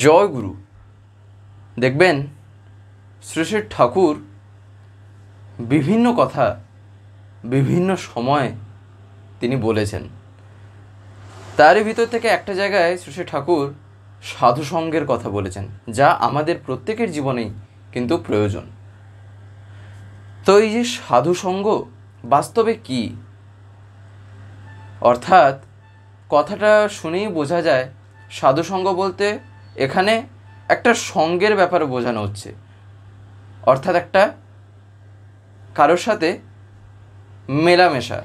জয় গুরু। দেখবেন শ্রী শ্রী ঠাকুর বিভিন্ন কথা বিভিন্ন সময় তিনি বলেছেন। তারই ভিতর থেকে একটা জায়গায় শ্রী শ্রী ঠাকুর সাধুসঙ্গের কথা বলেছেন, যা আমাদের প্রত্যেকের জীবনেই কিন্তু প্রয়োজন। তো এই যে সাধুসঙ্গ বাস্তবে কি, অর্থাৎ কথাটা শুনেই বোঝা যায় সাধুসঙ্গ বলতে এখানে একটা সঙ্গের ব্যাপার বোঝানো হচ্ছে, অর্থাৎ একটা কারোর সাথে মেলামেশা,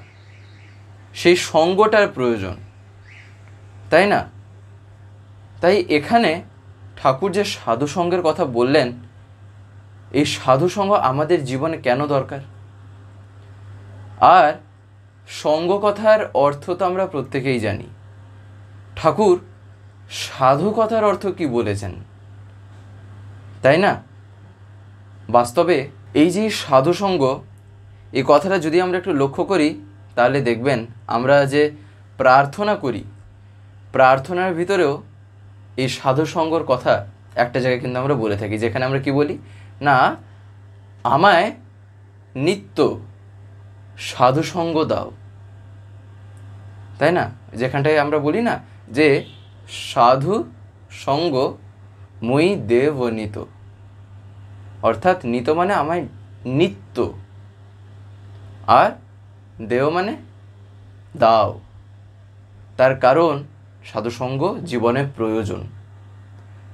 সেই সঙ্গটার প্রয়োজন, তাই না? তাই এখানে ঠাকুর যে সাধুসঙ্গের কথা বললেন, এই সাধুসঙ্গ আমাদের জীবনে কেন দরকার? আর সঙ্গ কথার অর্থ তো আমরা প্রত্যেকেই জানি। ঠাকুর সাধু কথার অর্থ কি বলেছেন, তাই না? বাস্তবে এই যে সাধুসঙ্গ, এই কথাটা যদি আমরা একটু লক্ষ্য করি তাহলে দেখবেন আমরা যে প্রার্থনা করি, প্রার্থনার ভিতরেও এই সাধুসঙ্গর কথা একটা জায়গায় কিন্তু আমরা বলে থাকি, যেখানে আমরা কি বলি না, আমায় নিত্য সাধুসঙ্গ দাও, তাই না? যেখানটায় আমরা বলি না যে সাধু সঙ্গ মই দেব নিত, অর্থাৎ নিত মানে আমায় নিত্য, আর দেও মানে দাও। তার কারণ সাধুসঙ্গ জীবনে প্রয়োজন।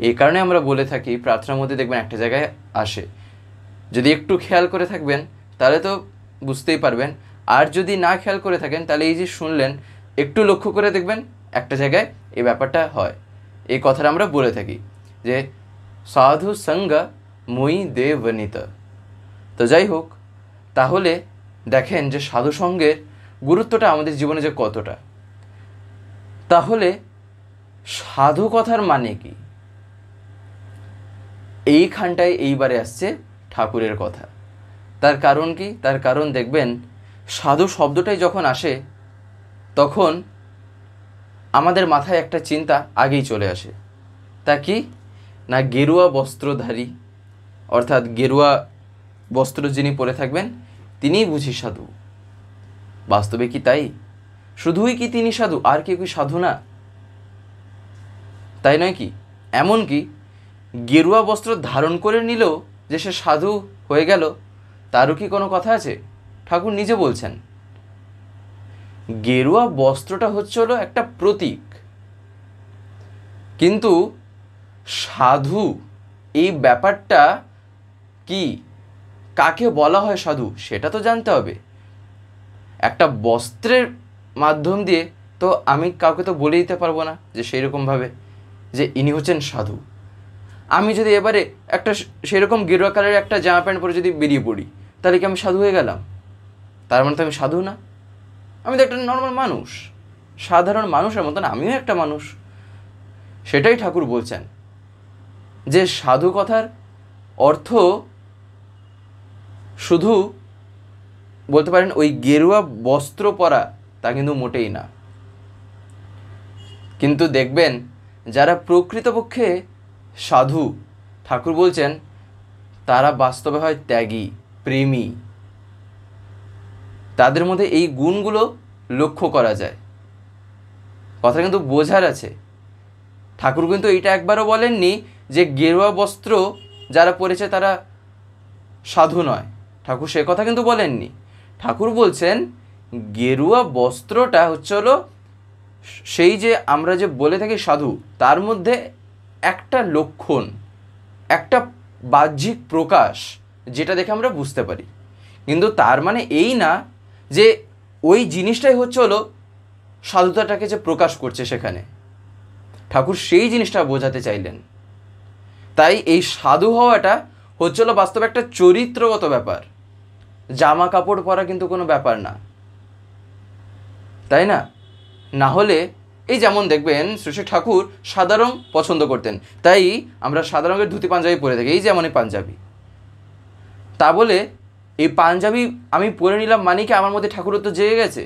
এই কারণে আমরা বলে থাকি, প্রার্থনার মধ্যে দেখবেন একটা জায়গায় আসে, যদি একটু খেয়াল করে থাকবেন তাহলে তো বুঝতেই পারবেন, আর যদি না খেয়াল করে থাকেন তাহলে এই যে শুনলেন একটু লক্ষ্য করে দেখবেন একটা জায়গায় এই ব্যাপারটা হয়। এই কথাটা আমরা বলে থাকি যে সাধু সঙ্গ মই দেবনিত। তো যাই হোক, তাহলে দেখেন যে সাধুসঙ্গের গুরুত্বটা আমাদের জীবনে যে কতটা। তাহলে সাধু কথার মানে কি, এইখানটায় এইবারে আসছে ঠাকুরের কথা। তার কারণ কি? তার কারণ দেখবেন সাধু শব্দটাই যখন আসে তখন আমাদের মাথায় একটা চিন্তা আগেই চলে আসে। তা কি না, গেরুয়া বস্ত্রধারী, অর্থাৎ গেরুয়া বস্ত্র যিনি পরে থাকবেন তিনিই বুঝি সাধু। বাস্তবে কি তাই? শুধুই কি তিনি সাধু, আর কেউ কি সাধু না? তাই নয় কি? এমনকি গেরুয়া বস্ত্র ধারণ করে নিলেও যে সে সাধু হয়ে গেল, তারও কি কোনো কথা আছে? ঠাকুর নিজে বলছেন গেরুয়া বস্ত্রটা হচ্ছে হলো একটা প্রতীক, কিন্তু সাধু এই ব্যাপারটা কি, কাকে বলা হয় সাধু সেটা তো জানতে হবে। একটা বস্ত্রের মাধ্যম দিয়ে তো আমি কাউকে তো বলে দিতে পারবো না যে সেই রকমভাবে যে ইনি হচ্ছেন সাধু। আমি যদি এবারে একটা সেরকম গেরুয়া কালারের একটা জামা প্যান্ট পরে যদি বেরিয়ে পড়ি, তাহলে কি আমি সাধু হয়ে গেলাম? তার মানে তো আমি সাধু না। আমি তো একটা নর্মাল মানুষ, সাধারণ মানুষের মতন আমিও একটা মানুষ। সেটাই ঠাকুর বলছেন যে সাধু কথার অর্থ শুধু বলতে পারেন ওই গেরুয়া বস্ত্র পরা, তা কিন্তু মোটেই না। কিন্তু দেখবেন যারা প্রকৃতপক্ষে সাধু, ঠাকুর বলছেন তারা বাস্তবে হয় ত্যাগী, প্রেমী। তাদের মধ্যে এই গুণগুলো লক্ষ্য করা যায়। কথা কিন্তু বোঝার আছে। ঠাকুর কিন্তু এইটা একবারও বলেননি যে গেরুয়া বস্ত্র যারা পরেছে তারা সাধু নয়। ঠাকুর সে কথা কিন্তু বলেননি। ঠাকুর বলছেন গেরুয়া বস্ত্রটা হচ্ছে হলো সেই যে আমরা যে বলে থাকি সাধু, তার মধ্যে একটা লক্ষণ, একটা বাহ্যিক প্রকাশ, যেটা দেখে আমরা বুঝতে পারি। কিন্তু তার মানে এই না যে ওই জিনিসটাই হচ্ছে হলো সাধুতাটাকে যে প্রকাশ করছে সেখানে। ঠাকুর সেই জিনিসটা বোঝাতে চাইলেন। তাই এই সাধু হওয়াটা হচ্ছে হলো বাস্তবে একটা চরিত্রগত ব্যাপার, জামা কাপড় পরা কিন্তু কোনো ব্যাপার না, তাই না? না হলে এই যেমন দেখবেন শ্রী শ্রী ঠাকুর সাদা রং পছন্দ করতেন, তাই আমরা সাদা রঙের ধুতি পাঞ্জাবি পরে থাকি, এই যেমন এই পাঞ্জাবি। তা বলে এই পাঞ্জাবি আমি পরে নিলাম মানে কি আমার মধ্যে ঠাকুরত্ব জেগে গেছে?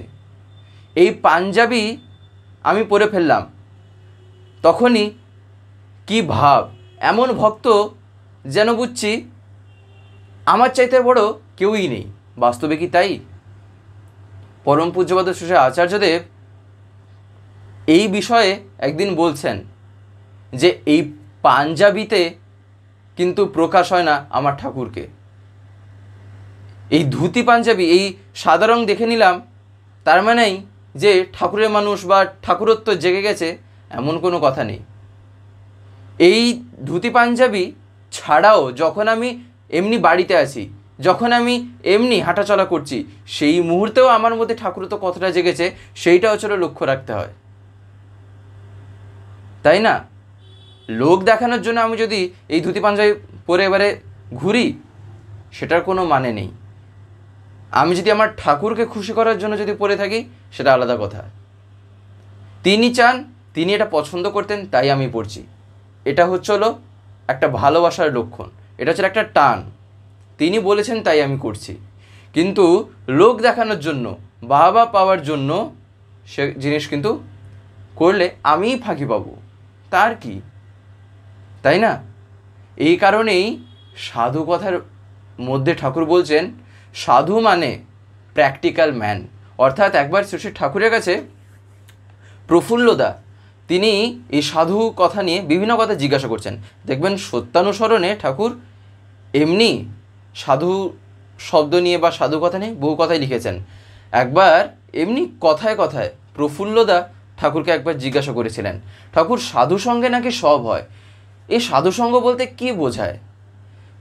এই পাঞ্জাবি আমি পরে ফেললাম, তখনই কি ভাব, এমন ভক্ত যেন বুঝছি আমার চাইতে বড় কেউই নেই। বাস্তবে কি তাই? পরম পূজ্যপাদ শ্রী আচার্যদেব এই বিষয়ে একদিন বলছেন যে এই পাঞ্জাবিতে কিন্তু প্রকাশ হয় না আমার ঠাকুরকে। এই ধুতি পাঞ্জাবি, এই সাদা রং দেখে নিলাম তার মানেই যে ঠাকুরের মানুষ বা ঠাকুরত্ব জেগে গেছে, এমন কোনো কথা নেই। এই ধুতি পাঞ্জাবি ছাড়াও যখন আমি এমনি বাড়িতে আছি, যখন আমি এমনি হাঁটাচলা করছি, সেই মুহূর্তেও আমার মধ্যে ঠাকুরত্ব কতটা জেগেছে সেইটা হচ্ছে লক্ষ্য রাখতে হয়, তাই না? লোক দেখানোর জন্য আমি যদি এই ধুতি পাঞ্জাবি পরে এবারে ঘুরি, সেটার কোনো মানে নেই। আমি যদি আমার ঠাকুরকে খুশি করার জন্য যদি পরে থাকি, সেটা আলাদা কথা। তিনি চান, তিনি এটা পছন্দ করতেন, তাই আমি পড়ছি। এটা হলো একটা ভালোবাসার লক্ষণ, এটা হচ্ছে একটা টান। তিনি বলেছেন তাই আমি করছি। কিন্তু লোক দেখানোর জন্য, বাহবা পাওয়ার জন্য সে জিনিস কিন্তু করলে আমিই ফাঁকি পাবো, তার কি, তাই না? এই কারণেই সাধু কথার মধ্যে ঠাকুর বলছেন সাধু মানে প্র্যাকটিক্যাল ম্যান। অর্থাৎ একবার শ্রী ঠাকুরের কাছে প্রফুল্লদা তিনি এই সাধু কথা নিয়ে বিভিন্ন কথা জিজ্ঞাসা করছেন। দেখবেন সত্যানুসরণে ঠাকুর এমনি সাধু শব্দ নিয়ে বা সাধু কথা নিয়ে বহু কথাই লিখেছেন। একবার এমনি কথায় কথায় প্রফুল্লদা ঠাকুরকে একবার জিজ্ঞাসা করেছিলেন, ঠাকুর সাধু সঙ্গে নাকি সব হয়, এই সাধুসঙ্গ বলতে কি বোঝায়?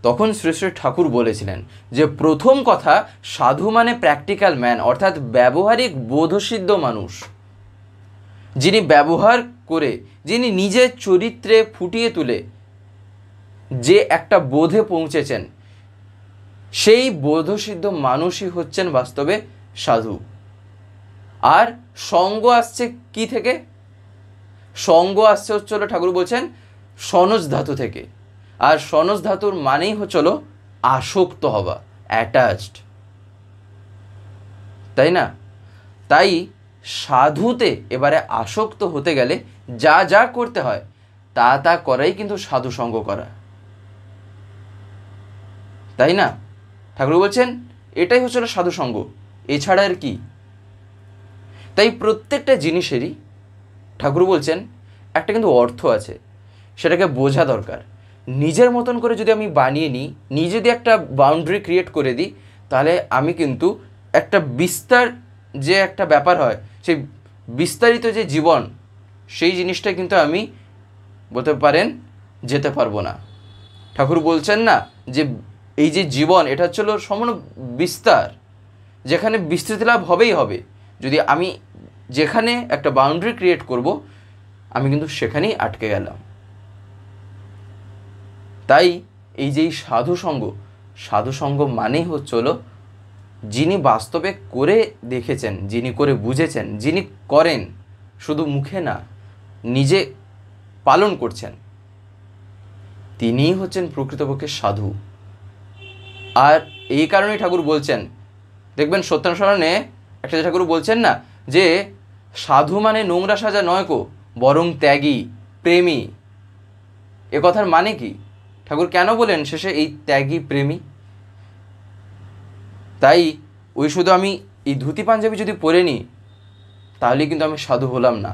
তখন শ্রী শ্রী ঠাকুর বলেছিলেন যে প্রথম কথা, সাধু মানে প্র্যাকটিক্যাল ম্যান, অর্থাৎ ব্যবহারিক বোধসিদ্ধ মানুষ, যিনি ব্যবহার করে, যিনি নিজের চরিত্রে ফুটিয়ে তুলে যে একটা বোধে পৌঁছেছেন, সেই বোধসিদ্ধ মানুষই হচ্ছেন বাস্তবে সাধু। আর সঙ্গ আসছে কি থেকে? সঙ্গ আসছে হচ্ছিল ঠাকুর বলছেন সনজ ধাতু থেকে। আর সনজ ধাতুর মানেই হচ্ছিল আসক্ত হওয়া, অ্যাটাচড, তাই না? তাই সাধুতে এবারে আসক্ত হতে গেলে যা যা করতে হয় তা তা করাই কিন্তু সাধু সঙ্গ করা, তাই না? ঠাকুর বলছেন এটাই হচ্ছিল সাধু সঙ্গ, এছাড়া আর কি? তাই প্রত্যেকটা জিনিসেরই ঠাকুর বলছেন একটা কিন্তু অর্থ আছে, সেটাকে বোঝা দরকার। নিজের মতন করে যদি আমি বানিয়ে নিই, নিজে যদি একটা বাউন্ডারি ক্রিয়েট করে দিই, তাহলে আমি কিন্তু একটা বিস্তার যে একটা ব্যাপার হয়, সেই বিস্তারিত যে জীবন, সেই জিনিসটা কিন্তু আমি বলতে পারেন যেতে পারবো না। ঠাকুর বলছেন না যে এই যে জীবন, এটা হচ্ছিল সম্পূর্ণ বিস্তার, যেখানে বিস্তৃতি লাভ হবেই হবে। যদি আমি যেখানে একটা বাউন্ডারি ক্রিয়েট করব, আমি কিন্তু সেখানেই আটকে গেলাম। তাই এই যে সাধু সঙ্গ মানেই হচ্ছিল যিনি বাস্তবে করে দেখেছেন, যিনি করে বুঝেছেন, যিনি করেন, শুধু মুখে না, নিজে পালন করছেন, তিনিই হচ্ছেন প্রকৃতপক্ষে সাধু। আর এই কারণেই ঠাকুর বলছেন, দেখবেন সত্যানুসরণে একটা ঠাকুর বলছেন না যে সাধু মানে নোংরা সাজা নয় কো, বরং ত্যাগী, প্রেমী। এ কথার মানে কি? ঠাকুর কেন বলেন শেষে এই ত্যাগী প্রেমী? তাই ওই শুধু আমি এই ধুতি পাঞ্জাবি যদি পরে নিই, তাহলে কিন্তু আমি সাধু হলাম না।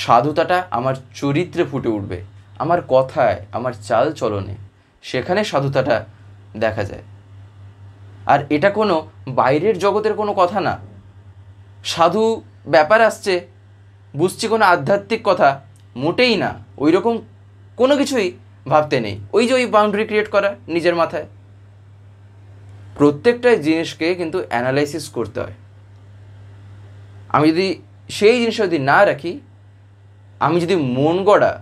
সাধুতাটা আমার চরিত্রে ফুটে উঠবে, আমার কথায়, আমার চাল চলনে, সেখানে সাধুতাটা দেখা যায়। আর এটা কোনো বাইরের জগতের কোনো কথা না। সাধু ব্যাপার আসছে, বুঝছি কোনো আধ্যাত্মিক কথা, মোটেই না। ওই রকম কোনো কিছুই ভাবতে নেই। ওই যে ওই বাউন্ডারি ক্রিয়েট করা নিজের মাথায়। প্রত্যেকটা জিনিসকে কিন্তু অ্যানালাইসিস করতে হয়। আমি যদি সেই জিনিসটা যদি না রাখি, আমি যদি মন গড়া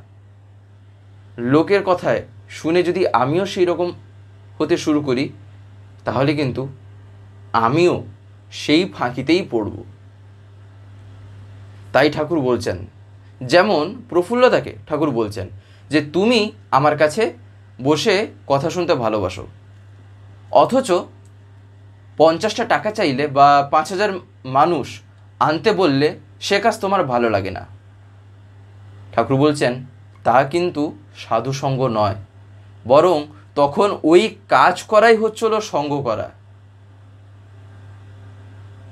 লোকের কথায় শুনে যদি আমিও সেই রকম হতে শুরু করি, তাহলে কিন্তু আমিও সেই ফাঁকিতেই পড়ব। তাই ঠাকুর বলছেন, যেমন প্রফুল্লতাকে ঠাকুর বলছেন যে তুমি আমার কাছে বসে কথা শুনতে ভালোবাসো, অথচ 50টা টাকা চাইলে বা 5000 মানুষ আনতে বললে সে কাজ তোমার ভালো লাগে না। ঠাকুর বলছেন তা কিন্তু সাধুসঙ্গ নয়, বরং তখন ওই কাজ করাই হচ্ছিল সঙ্গ করা।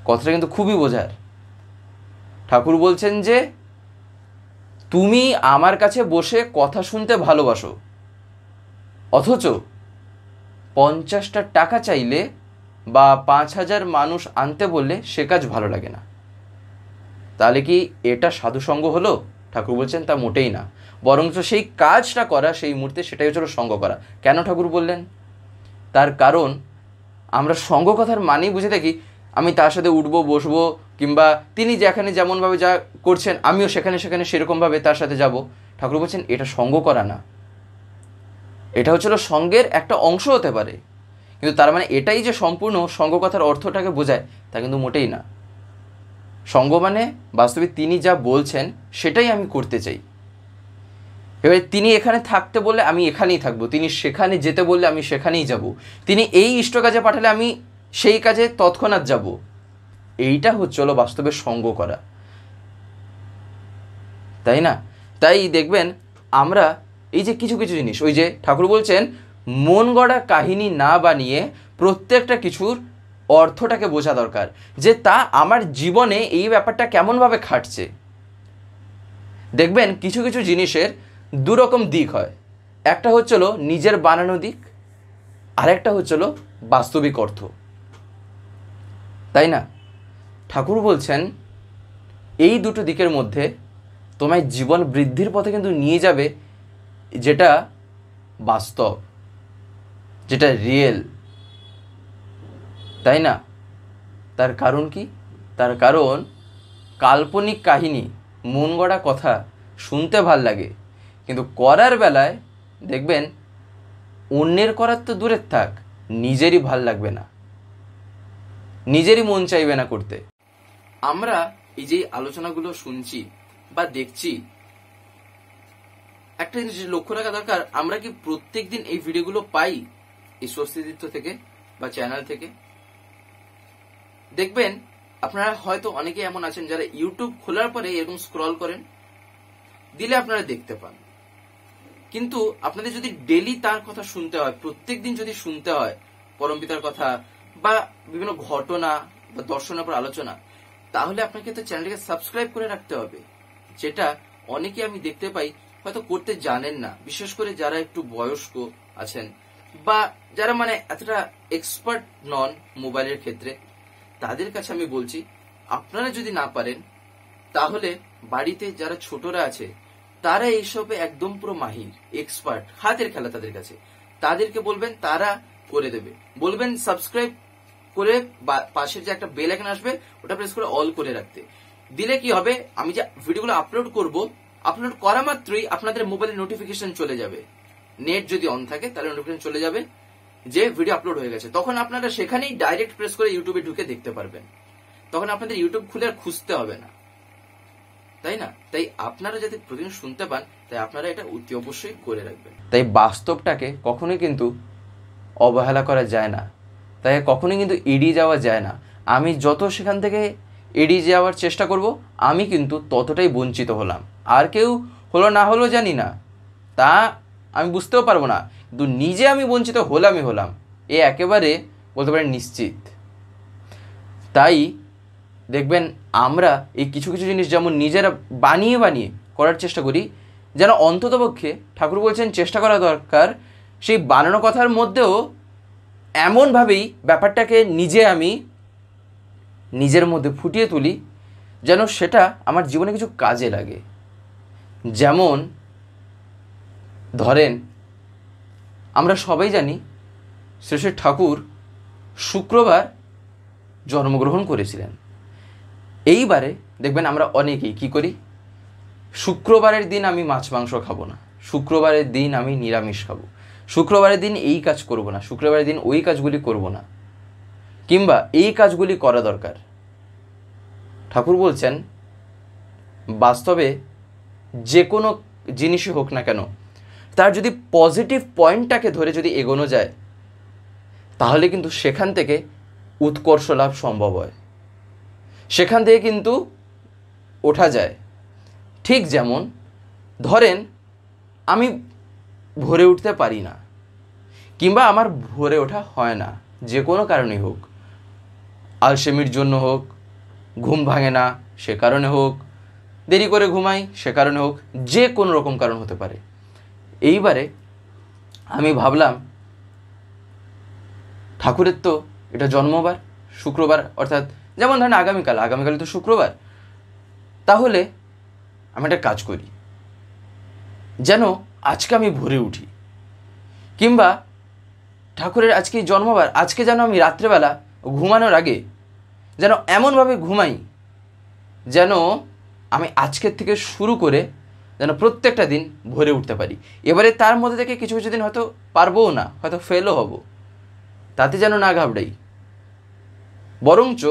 কথাটা কিন্তু খুবই বোঝার। ঠাকুর বলছেন যে তুমি আমার কাছে বসে কথা শুনতে ভালোবাসো, অথচ 50টা টাকা চাইলে বা 5,000 মানুষ আনতে বললে সে কাজ ভালো লাগে না। তাহলে কি এটা সাধুসঙ্গ হলো? ঠাকুর বলছেন তা মোটেই না, বরঞ্চ সেই কাজটা করা সেই মুহূর্তে সেটাই হচ্ছিল সঙ্গ করা। কেন ঠাকুর বললেন? তার কারণ আমরা সঙ্গ কথার মানেই বুঝে থাকি আমি তার সাথে উঠবো বসবো, কিংবা তিনি যেখানে যেমনভাবে যা করছেন আমিও সেখানে সেখানে সেরকমভাবে তার সাথে যাব। ঠাকুর বলছেন এটা সঙ্গ করা না, এটা হচ্ছিল সঙ্গের একটা অংশ হতে পারে, কিন্তু তার মানে এটাই যে সম্পূর্ণ সঙ্গ কথার অর্থটাকে বোঝায় তা কিন্তু মোটেই না। সঙ্গ মানে বাস্তবে তিনি যা বলছেন সেটাই আমি করতে চাই। এবারে তিনি এখানে থাকতে বললে আমি এখানেই থাকবো, তিনি সেখানে যেতে বললে আমি সেখানেই যাব, তিনি এই ইষ্ট কাজে পাঠালে আমি সেই কাজে তৎক্ষণাৎ যাব। এইটা হচ্ছিল বাস্তবে সঙ্গ করা, তাই না? তাই দেখবেন আমরা এই যে কিছু কিছু জিনিস, ওই যে ঠাকুর বলছেন মন গড়া কাহিনী না বানিয়ে প্রত্যেকটা কিছুর অর্থটাকে বোঝা দরকার, যে তা আমার জীবনে এই ব্যাপারটা কেমনভাবে খাটছে। দেখবেন কিছু কিছু জিনিসের দুরকম দিক হয়, একটা হচ্ছিল নিজের বানানো দিক, আরেকটা হচ্ছিল বাস্তবিক অর্থ, তাই না? ঠাকুর বলছেন এই দুটো দিকের মধ্যে তোমায় জীবন বৃদ্ধির পথে কিন্তু নিয়ে যাবে যেটা বাস্তব, যেটা রিয়েল, তাই না? তার কারণ কি? তার কারণ কাল্পনিক কাহিনী, মন গড়া কথা শুনতে ভাল লাগে, কিন্তু করার বেলায় দেখবেন অন্যের করার তো দূরের থাক, নিজেরই ভাল লাগবে না, নিজেরই মন চাইবে না করতে। আমরা এই যে আলোচনাগুলো শুনছি বা দেখছি, একটা জিনিস লক্ষ্য রাখা দরকার, আমরা কি প্রত্যেকদিন এই ভিডিওগুলো পাই এই স্বস্তিতীর্থ থেকে বা চ্যানেল থেকে? দেখবেন আপনারা হয়তো অনেকে এমন আছেন যারা ইউটিউব খোলার পরে এরকম স্ক্রল করেন, দিলে আপনারা দেখতে পান, কিন্তু আপনাদের যদি ডেলি তার কথা শুনতে হয়, প্রত্যেকদিন যদি শুনতে হয় পরমপিতার কথা বা বিভিন্ন ঘটনা বা দর্শনের উপর আলোচনা, তাহলে আপনাকে তো চ্যানেলটাকে সাবস্ক্রাইব করে রাখতে হবে, যেটা অনেকে আমি দেখতে পাই হয়তো করতে জানেন না, বিশেষ করে যারা একটু বয়স্ক আছেন বা যারা মানে এতটা এক্সপার্ট নন মোবাইলের ক্ষেত্রে। তাদের কাছে আমি বলছি, আপনারা যদি না পারেন তাহলে বাড়িতে যারা ছোটরা আছে তারা এইসবে একদম পুরো মাহির, এক্সপার্ট, হাতের খেলা তাদের কাছে, তাদেরকে বলবেন, তারা করে দেবে। বলবেন সাবস্ক্রাইব করে পাশের যে একটা বেল আইকন আসবে ওটা প্রেস করে অল করে রাখতে, দিলে কি হবে, আমি যে ভিডিওগুলো আপলোড করব, আপলোড করা মাত্রই আপনাদের মোবাইলে নোটিফিকেশন চলে যাবে। নেট যদি অন থাকে তাহলে নোটিফিকেশন চলে যাবে যে ভিডিও আপলোড হয়ে গেছে, তখন আপনারা সেখানেই ডাইরেক্ট প্রেস করে ইউটিউবে ঢুকে দেখতে পারবেন, তখন আপনাদের ইউটিউব খুলে আর খুঁজতে হবে না, তাই না? তাই আপনারা যাতে প্রতিদিন শুনতে পান, তাই আপনারা এটা অতি অবশ্যই করে রাখবেন। তাই বাস্তবটাকে কখনোই কিন্তু অবহেলা করা যায় না, তাই কখনোই কিন্তু এড়িয়ে যাওয়া যায় না। আমি যত সেখান থেকে এড়িয়ে যাওয়ার চেষ্টা করব, আমি কিন্তু ততটাই বঞ্চিত হলাম। আর কেউ হলো না হলো জানি না, তা আমি বুঝতেও পারবো না, কিন্তু নিজে আমি বঞ্চিত হলাম, এ একেবারে বলতে পারেন নিশ্চিত। তাই দেখবেন আমরা এই কিছু কিছু জিনিস যেমন নিজেরা বানিয়ে বানিয়ে করার চেষ্টা করি, যেন অন্ততপক্ষে ঠাকুর বলছেন চেষ্টা করা দরকার সেই বানানো কথার মধ্যেও এমনভাবেই ব্যাপারটাকে আমি নিজের মধ্যে ফুটিয়ে তুলি যেন সেটা আমার জীবনে কিছু কাজে লাগে। যেমন ধরেন আমরা সবাই জানি শ্রী শ্রী ঠাকুর শুক্রবার জন্মগ্রহণ করেছিলেন। এইবারে দেখবেন আমরা অনেকেই কি করি, শুক্রবারের দিন আমি মাছ মাংস খাবো না, শুক্রবারের দিন আমি নিরামিষ খাবো, শুক্রবারের দিন এই কাজ করব না, শুক্রবারের দিন ওই কাজগুলি করব না, কিংবা এই কাজগুলি করা দরকার। ঠাকুর বলছেন বাস্তবে যে কোনো জিনিসই হোক না কেন, তার যদি পজিটিভ পয়েন্টটাকে ধরে যদি এগোনো যায়, তাহলে কিন্তু সেখান থেকে উৎকর্ষ লাভ সম্ভব হয়, সেখান থেকে কিন্তু ওঠা যায়। ঠিক যেমন ধরেন আমি ভোরে উঠতে পারি না, কিংবা আমার ভোরে ওঠা হয় না, যে কোনো কারণেই হোক, আলসেমির জন্য হোক, ঘুম ভাঙে না সে কারণে হোক, দেরি করে ঘুমাই সে কারণে হোক, যে কোনো রকম কারণ হতে পারে। এইবারে আমি ভাবলাম ঠাকুরের তো এটা জন্মবার শুক্রবার, অর্থাৎ যেমন ধরেন আগামীকাল তো শুক্রবার, তাহলে আমি একটা কাজ করি, যেন আজকে আমি ভোরে উঠি, কিংবা ঠাকুরের আজকে জন্মবার, আজকে যেন আমি রাত্রেবেলা ঘুমানোর আগে যেন এমনভাবে ঘুমাই যেন আমি আজকের থেকে শুরু করে যেন প্রত্যেকটা দিন ভোরে উঠতে পারি। এবারে তার মধ্যে থেকে কিছু কিছু দিন হয়তো পারবও না, হয়তো ফেলও হব, তাতে যেন না ঘাবড়াই, বরঞ্চ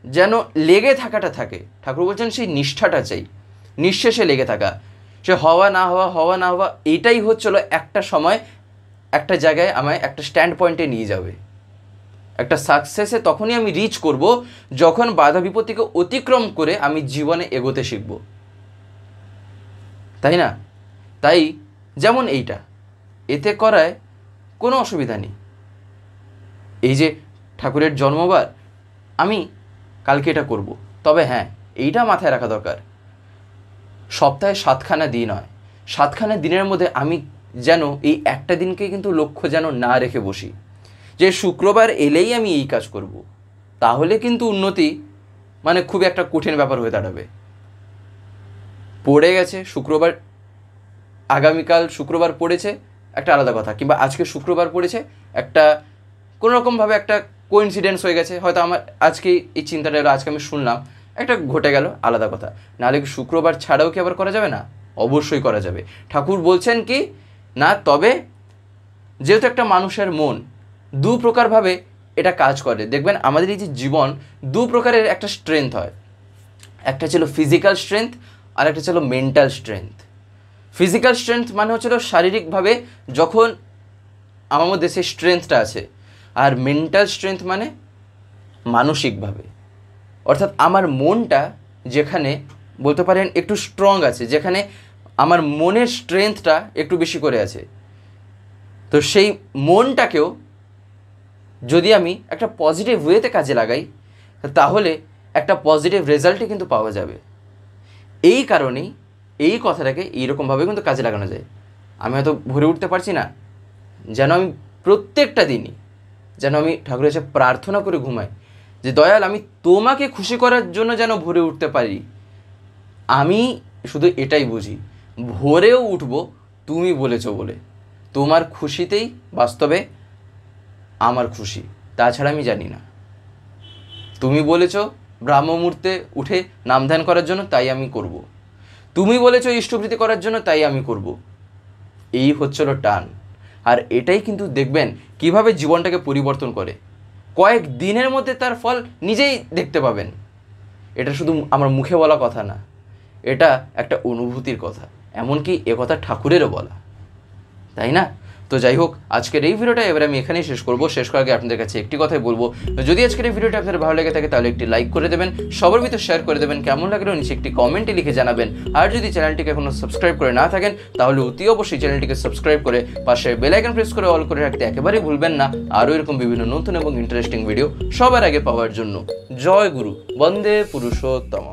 যেন লেগে থাকাটা থাকে। ঠাকুর বলছেন সেই নিষ্ঠাটা চাই, নিঃশেষে লেগে থাকা, সে হওয়া না হওয়া এটাই হচ্ছিল একটা সময় একটা জায়গায় আমায় একটা স্ট্যান্ড পয়েন্টে নিয়ে যাবে। একটা সাকসেসে তখনই আমি রিচ করব যখন বাধা বিপত্তিকে অতিক্রম করে আমি জীবনে এগোতে শিখব, তাই না? তাই যেমন এইটা, এতে করায় কোনো অসুবিধা নেই। এই যে ঠাকুরের জন্মবার, আমি কালকে এটা করব, তবে হ্যাঁ এইটা মাথায় রাখা দরকার, সপ্তাহে 7খানা দিন হয়, 7খানা দিনের মধ্যে আমি যেন এই একটা দিনকে কিন্তু লক্ষ্য যেন না রেখে বসি যে শুক্রবার এলেই আমি এই কাজ করব, তাহলে কিন্তু উন্নতি মানে খুব একটা কঠিন ব্যাপার হয়ে দাঁড়াবে। পড়ে গেছে শুক্রবার, আগামীকাল শুক্রবার পড়েছে একটা আলাদা কথা, কিংবা আজকে শুক্রবার পড়েছে একটা কোনোরকমভাবে একটা কোইন্সিডেন্স হয়ে গেছে, হয়তো আমার আজকে এই চিন্তাটা এলো, আজকে আমি শুনলাম একটা ঘটে গেল, আলাদা কথা। নাহলে শুক্রবার ছাড়াও কি আবার করা যাবে না? অবশ্যই করা যাবে। ঠাকুর বলছেন কি না, তবে যেহেতু একটা মানুষের মন দু প্রকারভাবে এটা কাজ করে, দেখবেন আমাদের এই যে জীবন দু প্রকারের একটা স্ট্রেংথ হয়, একটা ছিল ফিজিক্যাল স্ট্রেংথ আর একটা ছিল মেন্টাল স্ট্রেংথ। ফিজিক্যাল স্ট্রেংথ মানে হচ্ছিল শারীরিকভাবে যখন আমার মধ্যে সেই স্ট্রেংথটা আছে, আর মেন্টাল স্ট্রেংথ মানে মানসিকভাবে, অর্থাৎ আমার মনটা যেখানে বলতে পারেন একটু স্ট্রং আছে, যেখানে আমার মনের স্ট্রেংথটা একটু বেশি করে আছে, তো সেই মনটাকেও যদি আমি একটা পজিটিভ ওয়েতে কাজে লাগাই তাহলে একটা পজিটিভ রেজাল্টই কিন্তু পাওয়া যাবে। এই কারণেই এই কথাটাকে এইরকমভাবে কিন্তু কাজে লাগানো যায়। আমি হয়তো ভরে উঠতে পারছি না, যেন আমি প্রত্যেকটা দিনই যেন আমি ঠাকুরের কাছে প্রার্থনা করে ঘুমাই যে দয়াল আমি তোমাকে খুশি করার জন্য যেন ভরে উঠতে পারি। আমি শুধু এটাই বুঝি, ভোরেও উঠবো তুমি বলেছো বলে, তোমার খুশিতেই বাস্তবে আমার খুশি, তাছাড়া আমি জানি না। তুমি বলেছো ব্রাহ্ম মুহূর্তে উঠে নাম ধ্যান করার জন্য, তাই আমি করব। তুমি বলেছো ইষ্টবৃত্তি করার জন্য, তাই আমি করব। এই হচ্ছিল টান। আর এটাই কিন্তু দেখবেন কিভাবে জীবনটাকে পরিবর্তন করে, কয়েক দিনের মধ্যে তার ফল নিজেই দেখতে পাবেন। এটা শুধু আমার মুখে বলা কথা না, এটা একটা অনুভূতির কথা, এমনকি এ কথা ঠাকুরেরও বলা, তাই না? তো যাই হোক, আজকের এই ভিডিওটা এবার আমি এখানেই শেষ করব। শেষ করার আগে আপনাদের কাছে একটি কথাই বলবো, যদি আজকের এই ভিডিওটা আপনাদের ভালো লেগে থাকে তাহলে একটি লাইক করে দেবেন, সবার ভিতরে শেয়ার করে দেবেন, কেমন লাগলেও নিচে একটি কমেন্টে লিখে জানাবেন। আর যদি চ্যানেলটিকে এখনো সাবস্ক্রাইব করে না থাকেন তাহলে অতি অবশ্যই চ্যানেলটিকে সাবস্ক্রাইব করে পাশে বেল আইকন প্রেস করে অল করে রাখতে একেবারেই ভুলবেন না, আরও এরকম বিভিন্ন নতুন এবং ইন্টারেস্টিং ভিডিও সবার আগে পাওয়ার জন্য। জয় গুরু, বন্দে পুরুষোত্তম।